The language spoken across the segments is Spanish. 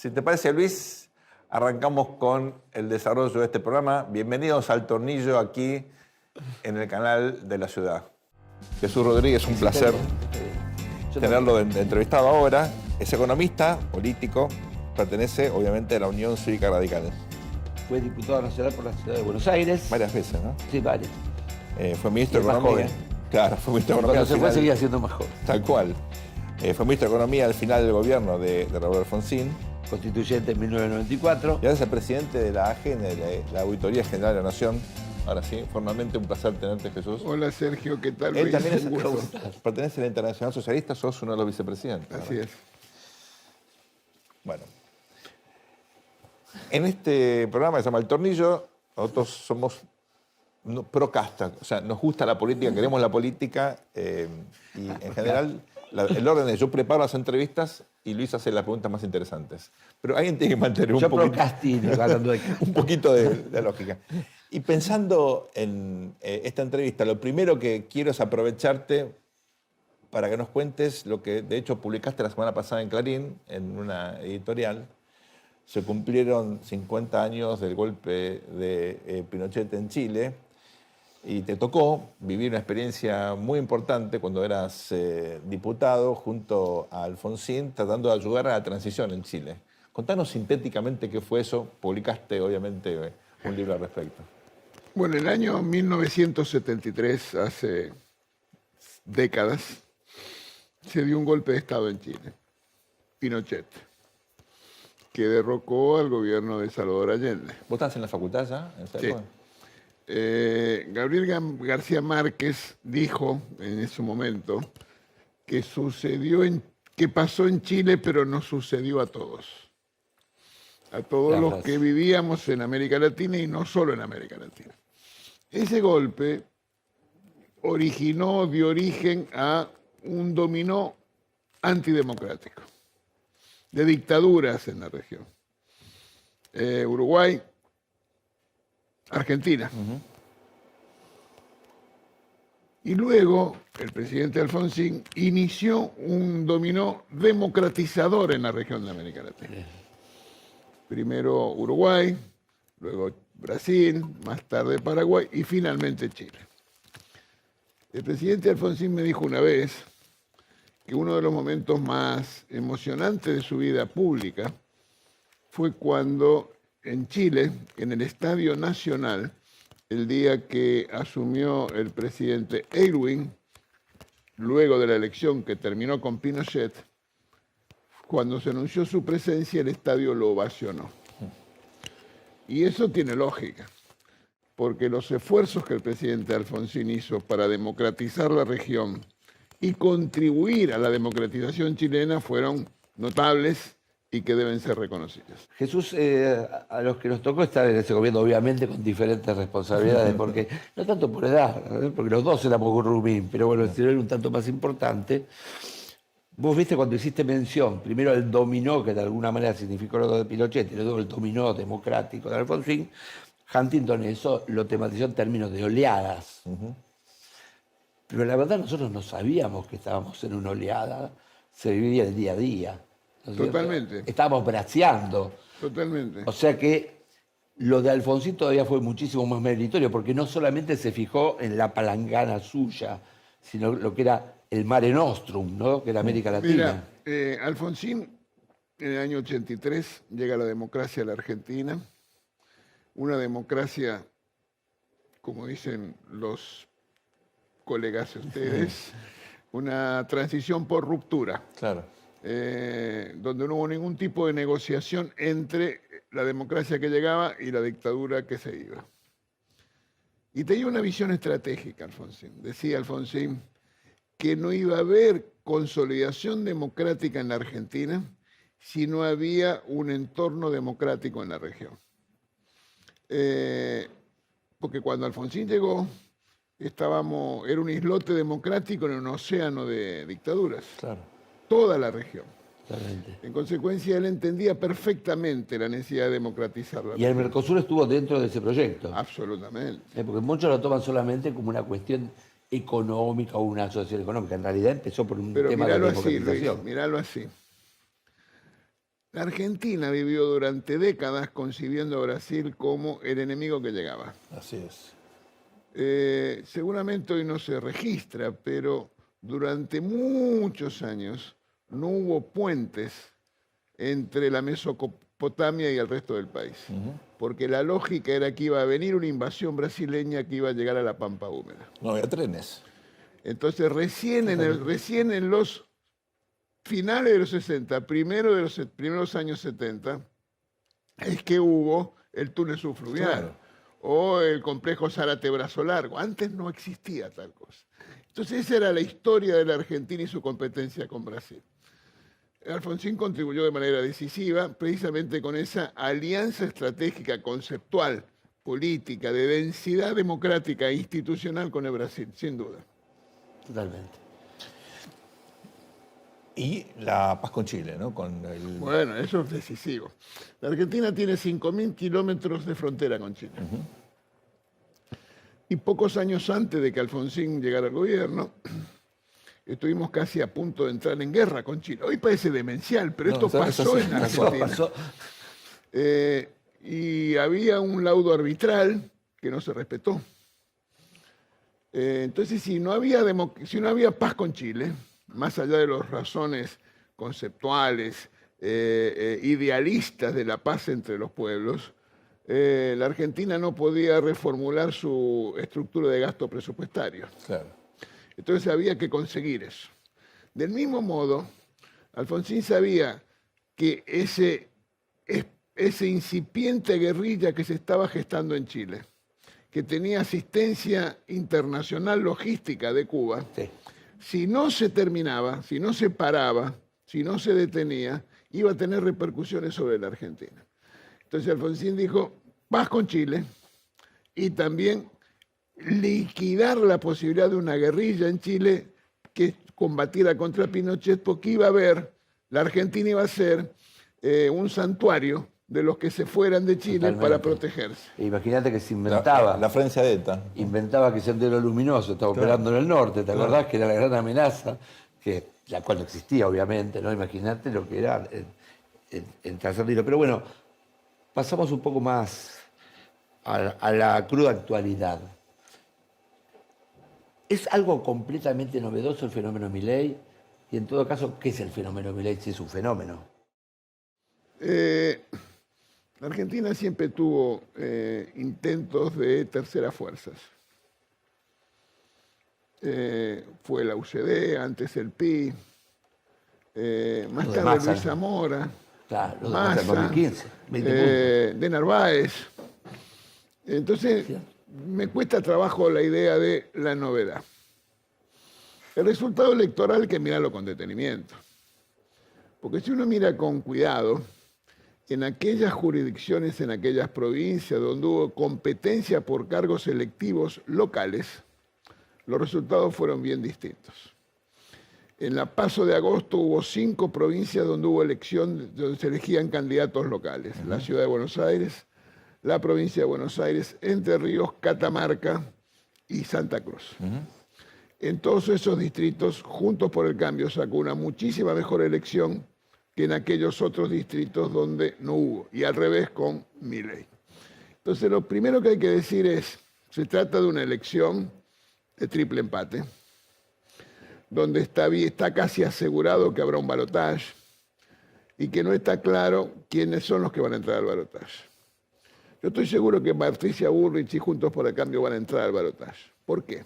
Si te parece, Luis, arrancamos con el desarrollo de este programa. Bienvenidos al Tornillo aquí en el canal de la ciudad. Jesús Rodríguez, un placer tenerlo entrevistado ahora. Es economista, político, pertenece obviamente a la Unión Cívica Radical. Fue diputado nacional por la ciudad de Buenos Aires. Varias veces, ¿no? Sí, varias. Fue ministro de más Economía. joven. Claro, fue ministro de Economía. Cuando se fue seguía siendo más joven. Tal cual. Fue ministro de Economía al final del gobierno de Raúl Alfonsín. Constituyente en 1994. Y ahora es el presidente de la AGN, de la Auditoría General de la Nación. Ahora sí, formalmente un placer tenerte, Jesús. Hola, Sergio, ¿qué tal? Él también Pertenece a la Internacional Socialista, sos uno de los vicepresidentes. Así es. Bueno, en este programa que se llama El Tornillo, nosotros somos pro casta, o sea, nos gusta la política, queremos la política y en general el orden es yo preparo las entrevistas y Luis hace las preguntas más interesantes. Pero alguien tiene que mantener un poquito de lógica. Y pensando en esta entrevista, lo primero que quiero es aprovecharte para que nos cuentes lo que de hecho publicaste la semana pasada en Clarín, en una editorial. Se cumplieron 50 años del golpe de Pinochet en Chile y te tocó vivir una experiencia muy importante cuando eras diputado junto a Alfonsín tratando de ayudar a la transición en Chile. Contanos sintéticamente qué fue eso. Publicaste obviamente un libro al respecto. Bueno, en el año 1973, hace décadas, se dio un golpe de Estado en Chile, Pinochet, que derrocó al gobierno de Salvador Allende. ¿Vos estás en la facultad ya? Sí. Gabriel García Márquez dijo en ese momento que que pasó en Chile, pero nos sucedió a todos. A todos los que vivíamos en América Latina y no solo en América Latina. Ese golpe dio origen a un dominó antidemocrático de dictaduras en la región. Uruguay, Argentina. Y luego el presidente Alfonsín inició un dominó democratizador en la región de América Latina. Primero Uruguay, luego Brasil, más tarde Paraguay y finalmente Chile. El presidente Alfonsín me dijo una vez que uno de los momentos más emocionantes de su vida pública fue cuando en Chile, en el Estadio Nacional, el día que asumió el presidente Aylwin, luego de la elección que terminó con Pinochet, cuando se anunció su presencia, el estadio lo ovacionó. Y eso tiene lógica, porque los esfuerzos que el presidente Alfonsín hizo para democratizar la región y contribuir a la democratización chilena fueron notables y que deben ser reconocidas. Jesús, a los que nos tocó estar en ese gobierno, obviamente con diferentes responsabilidades, porque no tanto por edad, porque los dos éramos gurrumín, pero bueno, el estilo era un tanto más importante. Vos viste cuando hiciste mención, primero el dominó, que de alguna manera significó lo de Pinochet, y luego el dominó democrático de Alfonsín, Huntington eso lo tematizó en términos de oleadas. Pero la verdad nosotros no sabíamos que estábamos en una oleada, se vivía el día a día. ¿No es Totalmente. cierto? Estábamos braceando. Totalmente. O sea que lo de Alfonsín todavía fue muchísimo más meritorio, porque no solamente se fijó en la palangana suya, sino lo que era el Mare Nostrum, ¿no? Que era América Latina. Mira, Alfonsín, en el año 83, llega la democracia a la Argentina, una democracia, como dicen los colegas de ustedes, una transición por ruptura. Claro. Donde no hubo ningún tipo de negociación entre la democracia que llegaba y la dictadura que se iba. Y tenía una visión estratégica, Alfonsín. Decía Alfonsín que no iba a haber consolidación democrática en la Argentina si no había un entorno democrático en la región. Porque cuando Alfonsín llegó, era un islote democrático en un océano de dictaduras. Claro. Toda la región. Claramente. En consecuencia, él entendía perfectamente la necesidad de democratizar la región. Y el Mercosur estuvo dentro de ese proyecto. Absolutamente. Porque muchos lo toman solamente como una cuestión económica o una asociación económica. En realidad empezó por un tema de democratización. Luis, míralo así. La Argentina vivió durante décadas concibiendo a Brasil como el enemigo que llegaba. Así es. Seguramente hoy no se registra, pero durante muchos años no hubo puentes entre la Mesopotamia y el resto del país, porque la lógica era que iba a venir una invasión brasileña que iba a llegar a la pampa húmeda. No había trenes. Entonces recién en los finales de los 60, primero de los primeros años 70, es que hubo el túnel subfluvial. Claro. O el complejo Zárate-Brazo Largo. Antes no existía tal cosa. Entonces esa era la historia de la Argentina y su competencia con Brasil. Alfonsín contribuyó de manera decisiva precisamente con esa alianza estratégica, conceptual, política, de densidad democrática e institucional con el Brasil, sin duda. Totalmente. Y la paz con Chile, ¿no? Con el... Bueno, eso es decisivo. La Argentina tiene 5.000 kilómetros de frontera con Chile. Y pocos años antes de que Alfonsín llegara al gobierno, estuvimos casi a punto de entrar en guerra con Chile. Hoy parece demencial, pero esto pasó en Argentina. Y había un laudo arbitral que no se respetó. Entonces, si no había paz con Chile, más allá de las razones conceptuales, idealistas de la paz entre los pueblos, la Argentina no podía reformular su estructura de gasto presupuestario. Claro. Entonces había que conseguir eso. Del mismo modo, Alfonsín sabía que ese incipiente guerrilla que se estaba gestando en Chile, que tenía asistencia internacional logística de Cuba, Sí. si no se terminaba, si no se paraba, si no se detenía, iba a tener repercusiones sobre la Argentina. Entonces Alfonsín dijo, paz con Chile y también liquidar la posibilidad de una guerrilla en Chile que combatiera contra Pinochet, porque iba a haber, la Argentina iba a ser un santuario de los que se fueran de Chile. Totalmente. Para protegerse. Imagínate que se inventaba. La Francia de ETA. Inventaba que Sendero Luminoso estaba operando en el norte, ¿te acordás? Que era la gran amenaza, la cual no existía, obviamente, ¿no? Imagínate lo que era en tercer hilo. Pero bueno, pasamos un poco más a la cruda actualidad. ¿Es algo completamente novedoso el fenómeno Milei? Y en todo caso, ¿qué es el fenómeno Milei si es un fenómeno? La Argentina siempre tuvo intentos de terceras fuerzas. Fue la UCD, antes el PI, más tarde Luis Zamora, claro, Massa, 2015, de Narváez. Entonces, me cuesta trabajo la idea de la novedad. El resultado electoral hay que mirarlo con detenimiento. Porque si uno mira con cuidado, en aquellas jurisdicciones, en aquellas provincias donde hubo competencia por cargos electivos locales, los resultados fueron bien distintos. En la PASO de agosto hubo 5 provincias donde hubo elección, donde se elegían candidatos locales. La Ciudad de Buenos Aires, la provincia de Buenos Aires, Entre Ríos, Catamarca y Santa Cruz. En todos esos distritos, Juntos por el Cambio sacó una muchísima mejor elección que en aquellos otros distritos donde no hubo, y al revés con Milei. Entonces, lo primero que hay que decir es, se trata de una elección de triple empate, donde está casi asegurado que habrá un balotaje y que no está claro quiénes son los que van a entrar al balotaje. Yo estoy seguro que Patricia Bullrich y Juntos por el Cambio van a entrar al balotaje. ¿Por qué?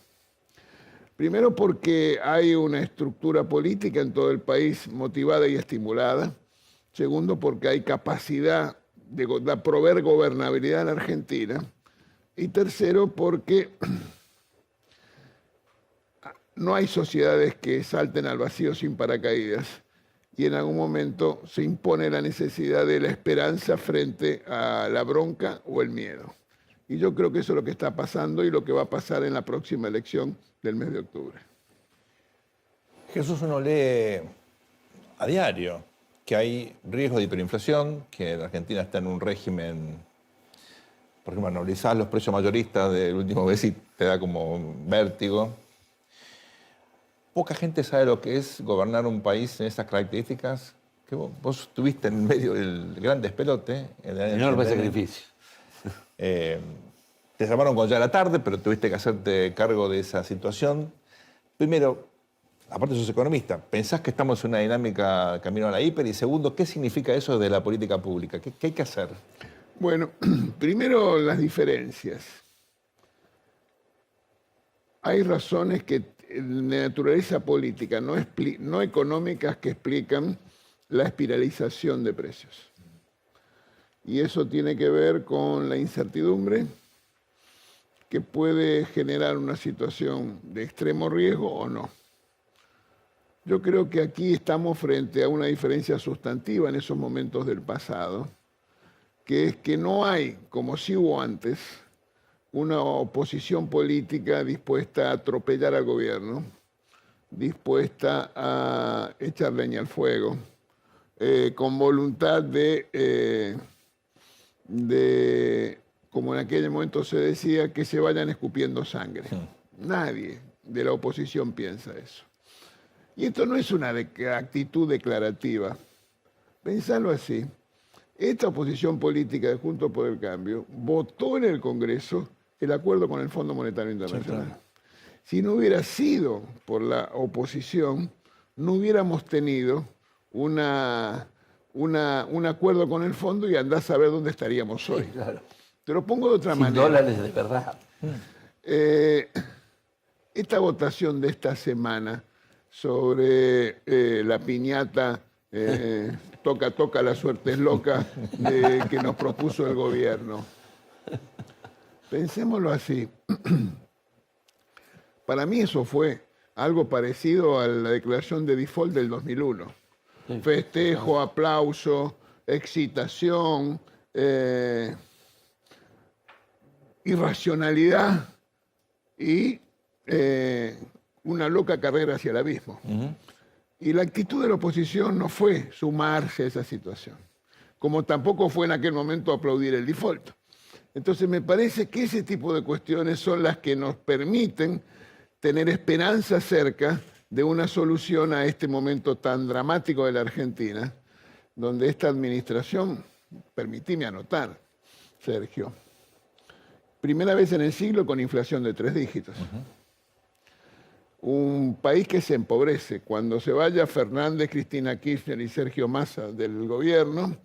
Primero porque hay una estructura política en todo el país motivada y estimulada. Segundo porque hay capacidad de proveer gobernabilidad en la Argentina. Y tercero porque no hay sociedades que salten al vacío sin paracaídas. Y en algún momento se impone la necesidad de la esperanza frente a la bronca o el miedo. Y yo creo que eso es lo que está pasando y lo que va a pasar en la próxima elección del mes de octubre. Jesús, uno lee a diario que hay riesgo de hiperinflación, que la Argentina está en un régimen, por ejemplo, analizás los precios mayoristas del último mes y te da como vértigo. Poca gente sabe lo que es gobernar un país en esas características, que vos estuviste en medio del gran despelote. En el año Enorme 89. sacrificio. Te llamaron cuando ya era tarde, pero tuviste que hacerte cargo de esa situación. Primero, aparte sos economista, ¿pensás que estamos en una dinámica camino a la hiper? Y segundo, ¿qué significa eso de la política pública? ¿Qué hay que hacer? Bueno, primero las diferencias. Hay razones que de naturaleza política, no económicas, que explican la espiralización de precios. Y eso tiene que ver con la incertidumbre que puede generar una situación de extremo riesgo o no. Yo creo que aquí estamos frente a una diferencia sustantiva en esos momentos del pasado, que es que no hay, como sí hubo antes, una oposición política dispuesta a atropellar al gobierno, dispuesta a echar leña al fuego, con voluntad de, como en aquel momento se decía, que se vayan escupiendo sangre. Nadie de la oposición piensa eso. Y esto no es una actitud declarativa. Pensarlo así. Esta oposición política de Juntos por el Cambio votó en el Congreso el acuerdo con el Fondo Monetario Internacional. Sí, claro. Si no hubiera sido por la oposición, no hubiéramos tenido un acuerdo con el fondo y andás a ver dónde estaríamos hoy. Sí, claro. Te lo pongo de otra manera. $100 de verdad. Esta votación de esta semana sobre la piñata toca, la suerte es loca que nos propuso el gobierno. Pensémoslo así. Para mí eso fue algo parecido a la declaración de default del 2001. Sí. Festejo, aplauso, excitación, irracionalidad y una loca carrera hacia el abismo. Y la actitud de la oposición no fue sumarse a esa situación, como tampoco fue en aquel momento aplaudir el default. Entonces me parece que ese tipo de cuestiones son las que nos permiten tener esperanza cerca de una solución a este momento tan dramático de la Argentina, donde esta administración, permitime anotar, Sergio, primera vez en el siglo con inflación de 3 dígitos. Un país que se empobrece. Cuando se vaya Fernández, Cristina Kirchner y Sergio Massa del gobierno,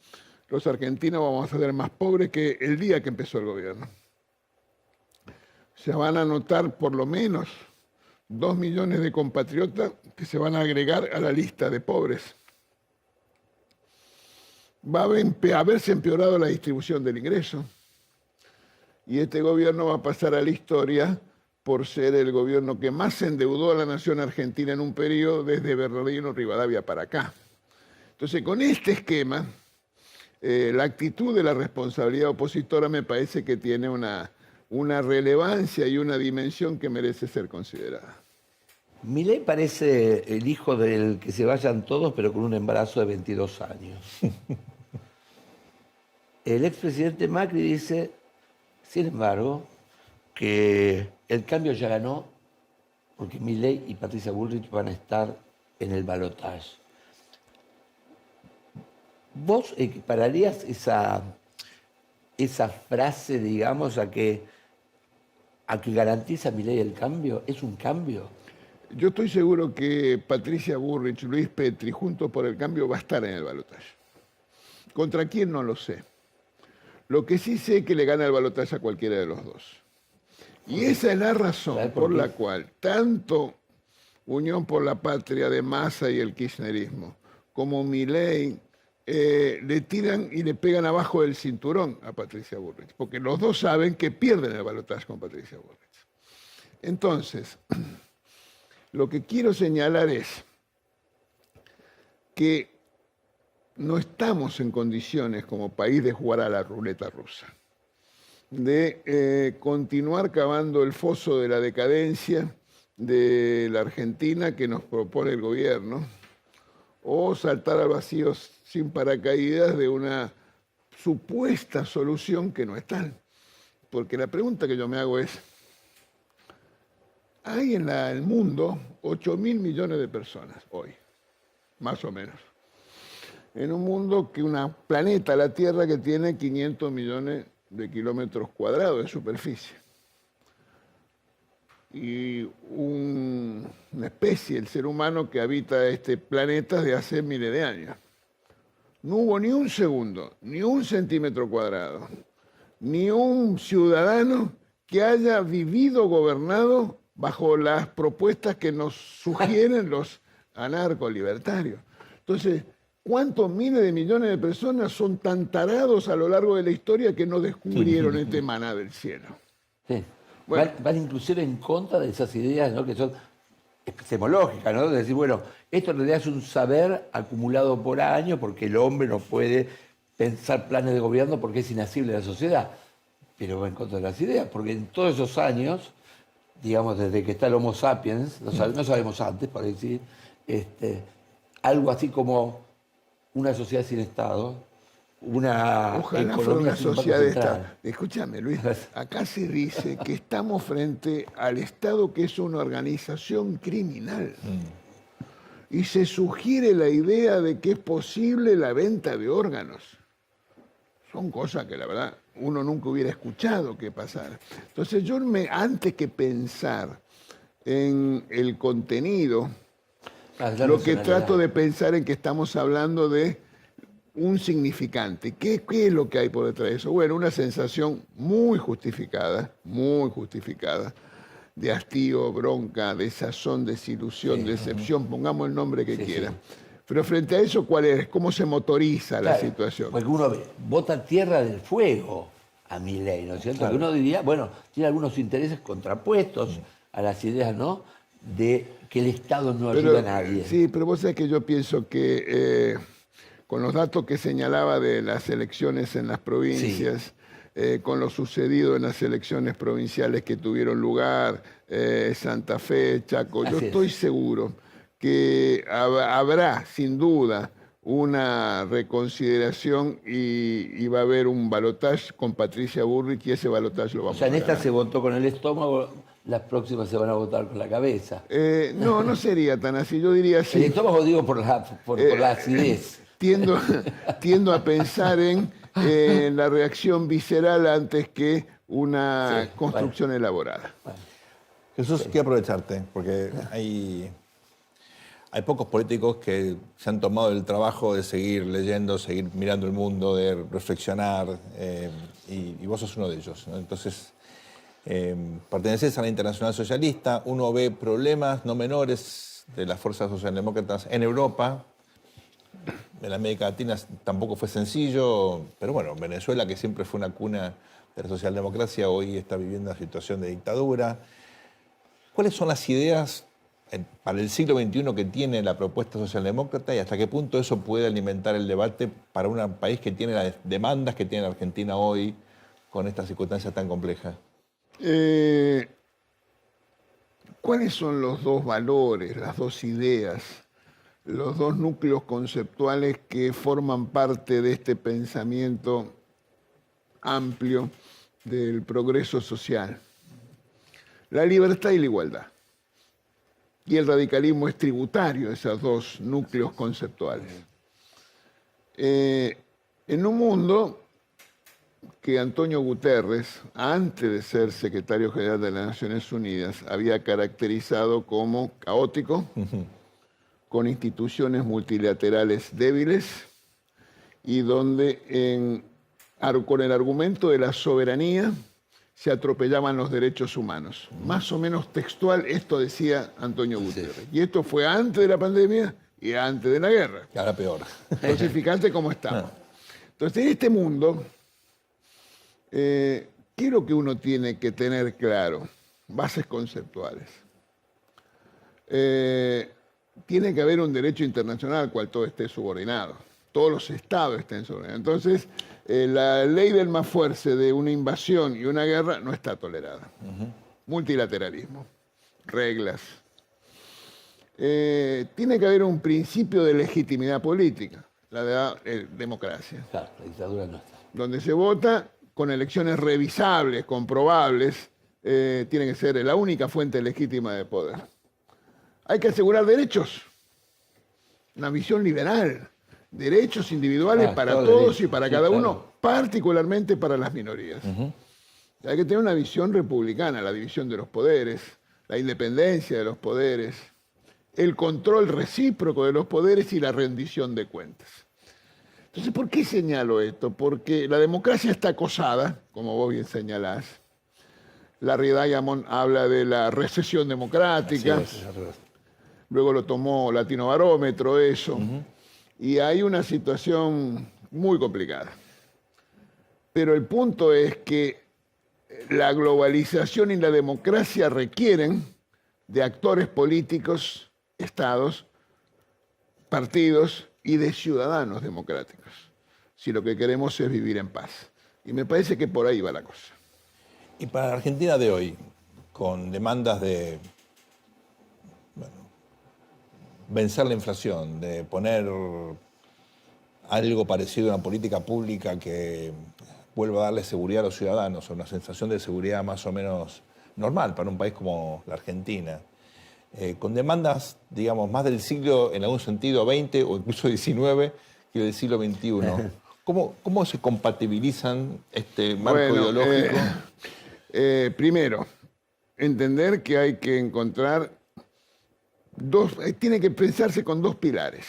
los argentinos vamos a ser más pobres que el día que empezó el gobierno. Se van a notar por lo menos 2 millones de compatriotas que se van a agregar a la lista de pobres. Va a haberse empeorado la distribución del ingreso. Y este gobierno va a pasar a la historia por ser el gobierno que más endeudó a la nación argentina en un periodo desde Bernardino Rivadavia para acá. Entonces, con este esquema, la actitud de la responsabilidad opositora me parece que tiene una relevancia y una dimensión que merece ser considerada. Milei parece el hijo del que se vayan todos, pero con un embarazo de 22 años. El expresidente Macri dice, sin embargo, que el cambio ya ganó porque Milei y Patricia Bullrich van a estar en el balotaje. ¿Vos equipararías esa frase, digamos, a que garantiza Milei el cambio? ¿Es un cambio? Yo estoy seguro que Patricia Bullrich, Luis Petri, Juntos por el Cambio, va a estar en el balotaje. ¿Contra quién? No lo sé. Lo que sí sé es que le gana el balotaje a cualquiera de los dos. Y esa es la razón por la cual tanto Unión por la Patria de Massa y el kirchnerismo como Milei le tiran y le pegan abajo del cinturón a Patricia Bullrich, porque los dos saben que pierden el balotaje con Patricia Bullrich. Entonces, lo que quiero señalar es que no estamos en condiciones como país de jugar a la ruleta rusa, de continuar cavando el foso de la decadencia de la Argentina que nos propone el gobierno, o saltar al vacío sin paracaídas de una supuesta solución que no es tal. Porque la pregunta que yo me hago es, hay en el mundo 8.000 millones de personas hoy, más o menos. en un mundo que un planeta, la Tierra, que tiene 500 millones de kilómetros cuadrados de superficie. Y una especie, el ser humano, que habita este planeta desde hace miles de años. No hubo ni un segundo, ni un centímetro cuadrado, ni un ciudadano que haya vivido gobernado bajo las propuestas que nos sugieren los anarcolibertarios. Entonces, ¿cuántos miles de millones de personas son tan tarados a lo largo de la historia que no descubrieron este maná del cielo? Sí. Bueno. Van inclusive en contra de esas ideas, ¿no?, que son epistemológicas, ¿no? De decir, bueno, esto en realidad es un saber acumulado por años porque el hombre no puede pensar planes de gobierno porque es inasible a la sociedad. Pero va en contra de las ideas, porque en todos esos años, digamos, desde que está el Homo sapiens, no sabemos antes, por decir, algo así como una sociedad sin Estado, una Ojalá fuera economía una sin Banco sociedad de Central. Estado. Escúchame, Luis, acá se dice que estamos frente al Estado, que es una organización criminal. Y se sugiere la idea de que es posible la venta de órganos. Son cosas que la verdad uno nunca hubiera escuchado que pasara. Entonces yo antes que pensar en el contenido, lo que trato de pensar en que estamos hablando de un significante. ¿Qué es lo que hay por detrás de eso? Bueno, una sensación muy justificada, de hastío, bronca, desazón, desilusión, decepción, pongamos el nombre que quiera. Pero frente a eso, ¿cuál es? ¿Cómo se motoriza la situación? Porque uno vota Tierra del Fuego a Milei, ¿no es cierto? Que uno diría, bueno, tiene algunos intereses contrapuestos a las ideas, ¿no?, de que el Estado no ayuda a nadie. Sí, pero vos sabés que yo pienso que con los datos que señalaba de las elecciones en las provincias, con lo sucedido en las elecciones provinciales que tuvieron lugar, Santa Fe, Chaco, yo estoy seguro que habrá, sin duda, una reconsideración y va a haber un balotaje con Patricia Bullrich y ese balotaje lo vamos a ganar. O sea, en esta se votó con el estómago, las próximas se van a votar con la cabeza. No sería tan así, yo diría así. El estómago digo por la acidez. Tiendo a pensar en la reacción visceral antes que una construcción elaborada. Bueno. Jesús, quiero aprovecharte, porque hay pocos políticos que se han tomado el trabajo de seguir leyendo, seguir mirando el mundo, de reflexionar, y vos sos uno de ellos, ¿no? Entonces, perteneces a la Internacional Socialista, uno ve problemas no menores de las fuerzas socialdemócratas en Europa. En América Latina tampoco fue sencillo, pero bueno, Venezuela, que siempre fue una cuna de la socialdemocracia, hoy está viviendo una situación de dictadura. ¿Cuáles son las ideas para el siglo XXI que tiene la propuesta socialdemócrata y hasta qué punto eso puede alimentar el debate para un país que tiene las demandas que tiene la Argentina hoy con estas circunstancias tan complejas? ¿Cuáles son los dos valores, las dos ideas, los dos núcleos conceptuales que forman parte de este pensamiento amplio del progreso social? La libertad y la igualdad. Y el radicalismo es tributario de esos dos núcleos conceptuales. En un mundo que Antonio Guterres, antes de ser secretario general de las Naciones Unidas, había caracterizado como caótico, con instituciones multilaterales débiles y donde con el argumento de la soberanía se atropellaban los derechos humanos. Más o menos textual, esto decía Antonio Guterres. Y esto fue antes de la pandemia y antes de la guerra. Y ahora peor. Entonces, fíjate cómo estamos. Entonces, en este mundo, ¿qué es lo que uno tiene que tener claro? Bases conceptuales. Tiene que haber un derecho internacional al cual todo esté subordinado. Todos los estados estén subordinados. Entonces, la ley del más fuerte de una invasión y una guerra no está tolerada. Multilateralismo, reglas. Tiene que haber un principio de legitimidad política, la de democracia. Claro, la dictadura no está. Donde se vota con elecciones revisables, comprobables, tiene que ser la única fuente legítima de poder. Hay que asegurar derechos, una visión liberal derechos individuales para todo todos derecho, y para sí, cada claro. uno, particularmente para las minorías. Hay que tener una visión republicana, la división de los poderes, la independencia de los poderes, el control recíproco de los poderes y la rendición de cuentas. Entonces, ¿por qué señalo esto? Porque la democracia está acosada, como vos bien señalás. Larry Diamond habla de la recesión democrática. Así es. Luego lo tomó Latino Barómetro, eso. Y hay una situación muy complicada. Pero el punto es que la globalización y la democracia requieren de actores políticos, estados, partidos y de ciudadanos democráticos, si lo que queremos es vivir en paz. Y me parece que por ahí va la cosa. Y para la Argentina de hoy, con demandas de vencer la inflación, de poner algo parecido a una política pública que vuelva a darle seguridad a los ciudadanos, o una sensación de seguridad más o menos normal para un país como la Argentina, con demandas, digamos, más del siglo, en algún sentido, XX o incluso XIX que del siglo XXI. ¿Cómo se compatibilizan este marco ideológico? Primero, entender que hay que encontrar tiene que pensarse con dos pilares,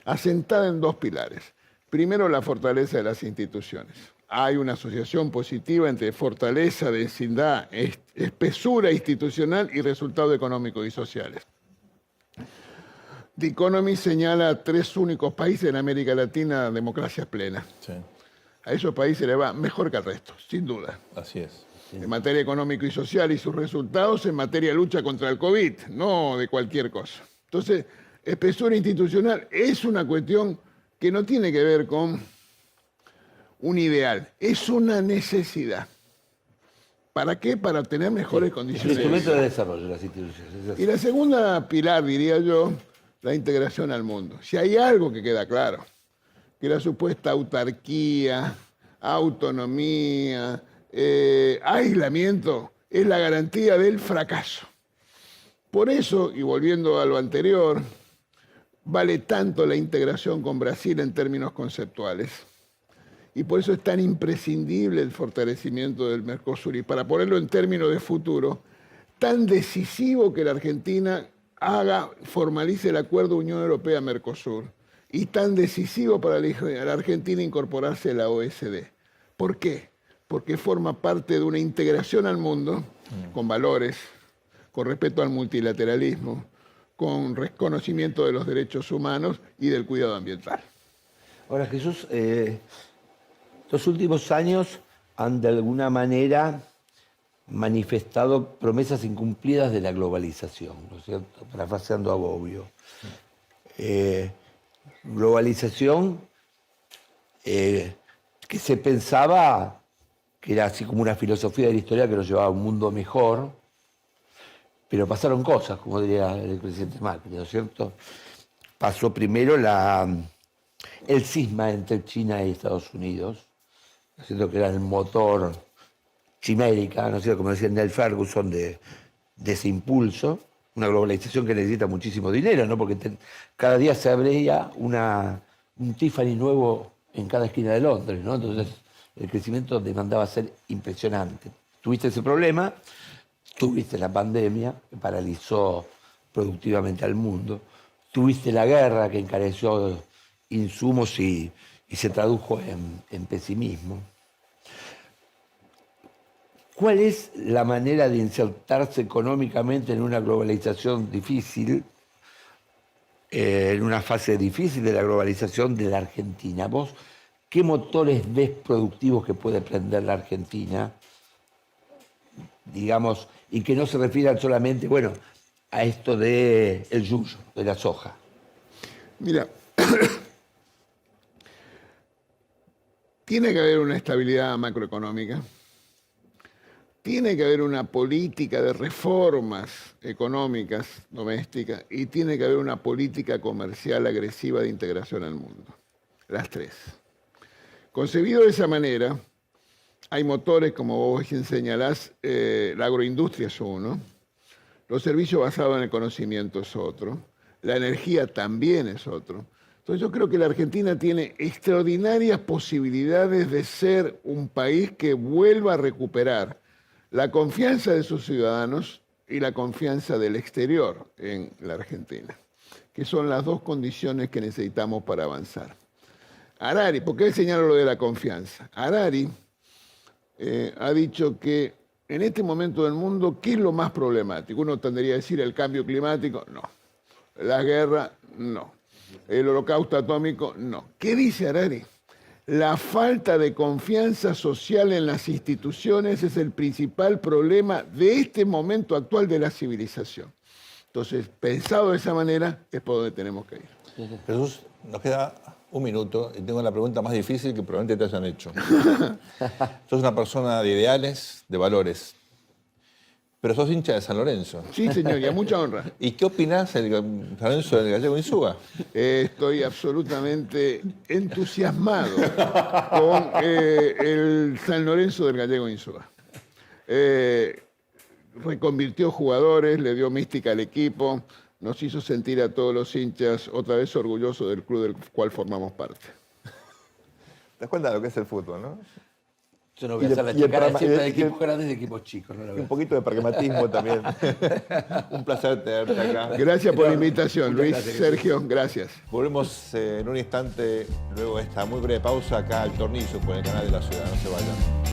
asentada en dos pilares. Primero, la fortaleza de las instituciones. Hay una asociación positiva entre fortaleza, densidad, espesura institucional y resultados económicos y sociales. The Economist señala 3 únicos países en América Latina democracias plenas. Sí, A esos países les va mejor que al resto, sin duda. así es. En materia económico y social y sus resultados en materia de lucha contra el COVID, no de cualquier cosa. Entonces, espesura institucional es una cuestión que no tiene que ver con un ideal, es una necesidad. ¿Para qué? Para tener mejores Es un condiciones. instrumento de desarrollo de las instituciones. Y la segunda pilar, diría yo, la integración al mundo. Si hay algo que queda claro, que la supuesta autarquía, autonomía, aislamiento es la garantía del fracaso. Por eso, y volviendo a lo anterior, vale tanto la integración con Brasil en términos conceptuales. Y por eso es tan imprescindible el fortalecimiento del Mercosur. Y para ponerlo en términos de futuro, tan decisivo que la Argentina formalice el acuerdo Unión Europea-Mercosur. Y tan decisivo para la Argentina incorporarse a la OSD. ¿Por qué? Porque forma parte de una integración al mundo con valores, con respeto al multilateralismo, con reconocimiento de los derechos humanos y del cuidado ambiental. Ahora, Jesús, los últimos años han de alguna manera manifestado promesas incumplidas de la globalización, ¿no es cierto? Parafraseando a Bobbio. Globalización que se pensaba que era así como una filosofía de la historia que nos llevaba a un mundo mejor, pero pasaron cosas, como diría el presidente Macri, ¿no es cierto? Pasó primero el cisma entre China y Estados Unidos, ¿no es cierto? Que era el motor chimérica, ¿no es cierto? Como decía Neil Ferguson, de ese impulso, una globalización que necesita muchísimo dinero, ¿no? Porque cada día se abría un Tiffany nuevo en cada esquina de Londres, ¿no? Entonces el crecimiento demandaba ser impresionante. Tuviste ese problema, tuviste la pandemia que paralizó productivamente al mundo, tuviste la guerra que encareció insumos y se tradujo en pesimismo. ¿Cuál es la manera de insertarse económicamente en una globalización difícil, en una fase difícil de la globalización de la Argentina? ¿Vos qué motores ves productivos que puede prender la Argentina, digamos, y que no se refieran solamente, bueno, a esto del yuyo, de la soja? Mira, tiene que haber una estabilidad macroeconómica, tiene que haber una política de reformas económicas domésticas y tiene que haber una política comercial agresiva de integración al mundo. Las tres. Concebido de esa manera, hay motores, como vos señalás, la agroindustria es uno, los servicios basados en el conocimiento es otro, la energía también es otro, Entonces yo creo que la Argentina tiene extraordinarias posibilidades de ser un país que vuelva a recuperar la confianza de sus ciudadanos y la confianza del exterior en la Argentina, que son las dos condiciones que necesitamos para avanzar. Harari, ¿por qué señalo lo de la confianza? Harari ha dicho que en este momento del mundo, ¿qué es lo más problemático? Uno tendría a decir el cambio climático, no. La guerra, no. El holocausto atómico, no. ¿Qué dice Harari? La falta de confianza social en las instituciones es el principal problema de este momento actual de la civilización. Entonces, pensado de esa manera, es por donde tenemos que ir. Jesús, nos queda un minuto y tengo la pregunta más difícil que probablemente te hayan hecho. Sos una persona de ideales, de valores, pero sos hincha de San Lorenzo. Sí, señor, y a mucha honra. ¿Y qué opinás del San Lorenzo del Gallego Insúa? Estoy absolutamente entusiasmado con el San Lorenzo del Gallego Insúa. Reconvirtió jugadores, le dio mística al equipo, nos hizo sentir a todos los hinchas otra vez orgullosos del club del cual formamos parte. ¿Te das cuenta de lo que es el fútbol, no? Yo no voy a hacer la y el chicana programa- siempre de y- equipos grandes y de equipos chicos. No la Y voy a un poquito de pragmatismo también. Un placer tenerte acá. Gracias por la invitación, Muchas Luis, gracias, Sergio, gracias. Volvemos en un instante, luego de esta muy breve pausa, acá al Tornillo por el canal de la ciudad. No se vayan.